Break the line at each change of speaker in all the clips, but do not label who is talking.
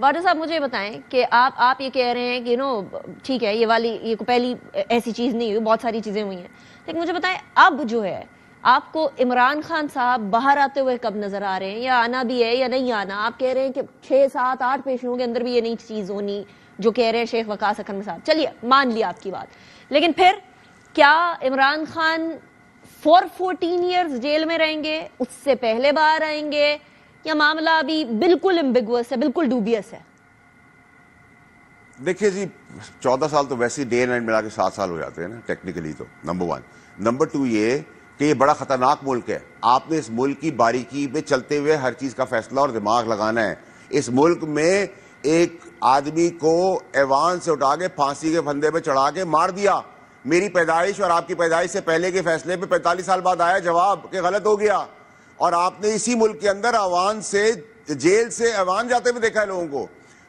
Water साहब मुझे बताएं कि आप ये कह रहे हैं कि ठीक है, ये पहली ऐसी चीज नहीं हुई, बहुत सारी चीजें हुई हैं, लेकिन मुझे बताएं अब जो है आपको इमरान खान साहब बाहर आते हुए कब नजर आ रहे हैं, या आना भी है या नहीं आना? आप कह रहे हैं कि 6, 7, 8 पेशरों के अंदर भी ये नई चीज होनी जो कह रहे हैं शेख वकास अकरम साहब। चलिए मान लिया आपकी बात, लेकिन फिर क्या Imran Khan for 14 years jail में रहेंगे, उससे पहले बाहर आएंगे, या मामला अभी बिल्कुल एम्बिगुअस है, बिल्कुल डूबियस है?
देखिए जी, 14 साल तो वैसे ही डे एंड नाइट मिला के 7 साल हो जाते हैं ना टेक्निकली, तो नंबर 1। नंबर 2 ये कि ये बड़ा खतरनाक मुल्क है। आपने इस मुल्क की बारीकी पे चलते हुए हर चीज का फैसला और दिमाग लगाना है। इस मुल्क में एक आदमी को ऐवान से उठा के फांसी के फंदे पे चढ़ा के मार दिया। मेरी पैदाइश और आपकी पैदाइश से पहले के फैसले पे 45 साल बाद आया जवाब कि गलत हो गया, और आपने इसी मुल्क के अंदर अवान से जेल से ऐवान जाते हुए देखा है लोगों को।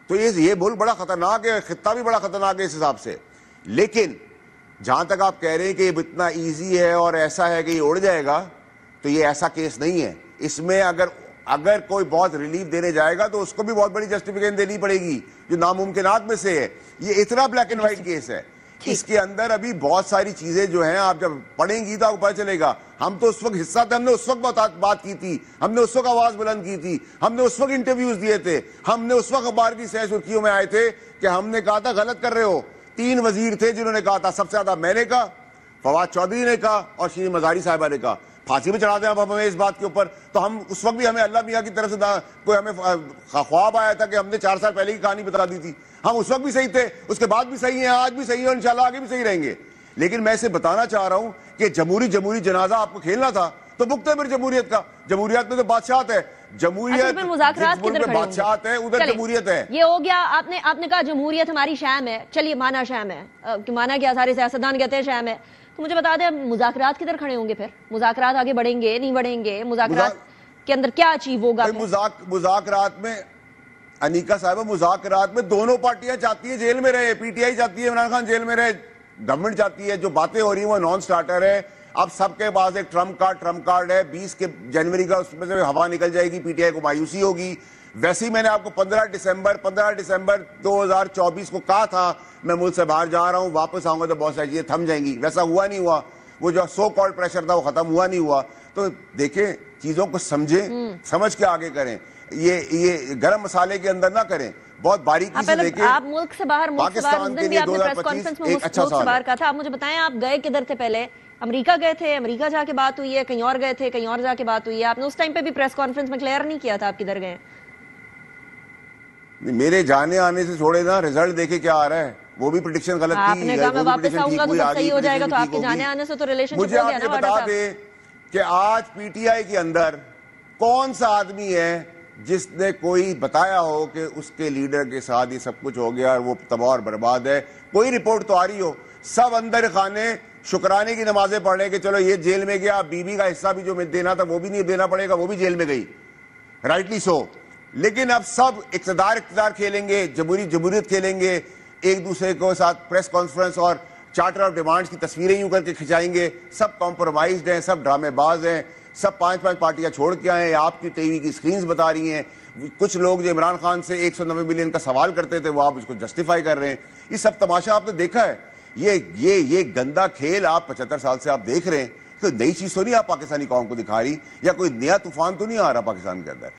तो ये मुल्क बड़ा खतरनाक है, खित्ता भी बड़ा खतरनाक है इस हिसाब से। लेकिन जहां तक आप कह रहे हैं कि ये इतना ईजी है और ऐसा है कि ये उड़ जाएगा, तो ये ऐसा केस नहीं है। इसमें अगर कोई बहुत रिलीफ देने जाएगा तो उसको भी बहुत बड़ी जस्टिफिकेशन देनी पड़ेगी, जो नामुमकिनात में से है। ये इतना ब्लैक एंड व्हाइट केस है, इसके अंदर अभी बहुत सारी चीजें जो हैं आप जब पढ़ेंगी तो आपको पता चलेगा। हम तो उस वक्त हिस्सा थे, हमने उस वक्त बात की थी, हमने उस वक्त आवाज बुलंद की थी, हमने उस वक्त इंटरव्यूज दिए थे, हमने उस वक्त अखबार की सह सुर्खियों में आए थे कि हमने कहा था गलत कर रहे हो। 3 वजीर थे जिन्होंने कहा था, सबसे ज्यादा मैंने कहा, फवाद चौधरी ने कहा और शीरीन मजारी साहिबा ने कहा। फांसी में चढ़ा दें अब हमें इस बात के ऊपर, तो हम उस वक्त भी हमें अल्लाह मियां की तरफ से कोई हमें ख्वाब आया था कि हमने 4 साल पहले की कहानी बता दी थी। हम उस वक्त भी सही थे, उसके बाद भी सही हैं, आज भी सही है और इंशाल्लाह आगे भी सही रहेंगे। लेकिन मैं इसे बताना चाह रहा हूं कि जमहूरी जनाजा आपको खेलना था तो भुगते फिर जमहूरियत का। जमहूरियत में तो बादशाहत है, जमहूरियत बादशाहत है, उधर जमहूरियत है।
ये हो गया, आपने कहा जमहूरियत हमारी शाम है। चलिए माना शाम है, माना क्या, सारे सियासतदान कहते हैं शाम है। तो मुझे बता दें मुज़ाकरात किधर खड़े होंगे? फिर मुज़ाकरात आगे बढ़ेंगे नहीं बढ़ेंगे? मुज़ाकरात के अंदर क्या अचीव होगा?
मुज़ाकरात में अनीका साहब, मुज़ाकरात में दोनों पार्टियां चाहती है जेल में रहे। पीटीआई चाहती है इमरान खान जेल में रहे, गवर्नमेंट चाहती है। जो बातें हो रही है वो नॉन स्टार्टर है। अब सबके पास एक ट्रम्प कार्ड है। 20 के जनवरी का उसमें से हवा निकल जाएगी, पीटीआई को मायूसी होगी। वैसे ही मैंने आपको 15 दिसंबर 2024 को कहा था मैं मुल्क से बाहर जा रहा हूं, वापस आऊंगा तो बहुत सारी चीजें थम जाएंगी। वैसा हुआ नहीं हुआ, वो जो सो कॉल्ड प्रेशर था वो खत्म हुआ नहीं हुआ। तो देखें, चीजों को समझें, समझ के आगे करें। ये गरम मसाले के अंदर ना करें, बहुत बारीकी से देखें।
आप मुल्क से बाहर
पाकिस्तान के लिए 2025 अच्छा साल
था। आप मुझे बताएं, आप गए किधर थे? पहले अमेरिका गए थे, अमेरिका जाके बात हुई है, कहीं और गए थे, कहीं और जाके बात हुई है? आपने उस टाइम पे भी प्रेस कॉन्फ्रेंस में क्लियर नहीं किया था आप किधर गए?
मेरे जाने आने से छोड़े ना, रिजल्ट देखे क्या आ रहा है, वो भी प्रेडिक्शन गलत थी।
आपने कहा मैं वापस आऊंगा तो सब सही हो जाएगा, तो आपके जाने आने से तो रिलेशन
मुझे आप ये बता दे कि आज पीटीआई के अंदर कौन सा आदमी है जिसने कोई बताया हो कि उसके लीडर के साथ ये सब कुछ हो गया और वो तबाह और बर्बाद है? कोई रिपोर्ट तो आ रही हो? सब अंदर खाने शुक्राने की नमाजें पढ़ रहे कि चलो ये जेल में गया, बीबी का हिस्सा भी जो देना था वो भी नहीं देना पड़ेगा, वो भी जेल में गई, राइटली सो। लेकिन अब सब इक़्तिदार खेलेंगे, जमहूरियत खेलेंगे, एक दूसरे को साथ प्रेस कॉन्फ्रेंस और चार्टर ऑफ डिमांड्स की तस्वीरें यूं करके खिंचाएंगे। सब कॉम्प्रोमाइज्ड हैं, सब ड्रामेबाज हैं, सब 5-5 पार्टियां छोड़ के आए हैं। आपकी टीवी की स्क्रीन्स बता रही हैं। कुछ लोग जो इमरान खान से 190 मिलियन का सवाल करते थे वो आप उसको जस्टिफाई कर रहे हैं। ये सब तमाशा आपने देखा है। ये गंदा खेल आप 75 साल से आप देख रहे हैं। कोई नई चीज तो नहीं आप पाकिस्तानी कौम को दिखा रही, या कोई नया तूफान तो नहीं आ रहा पाकिस्तान के अंदर।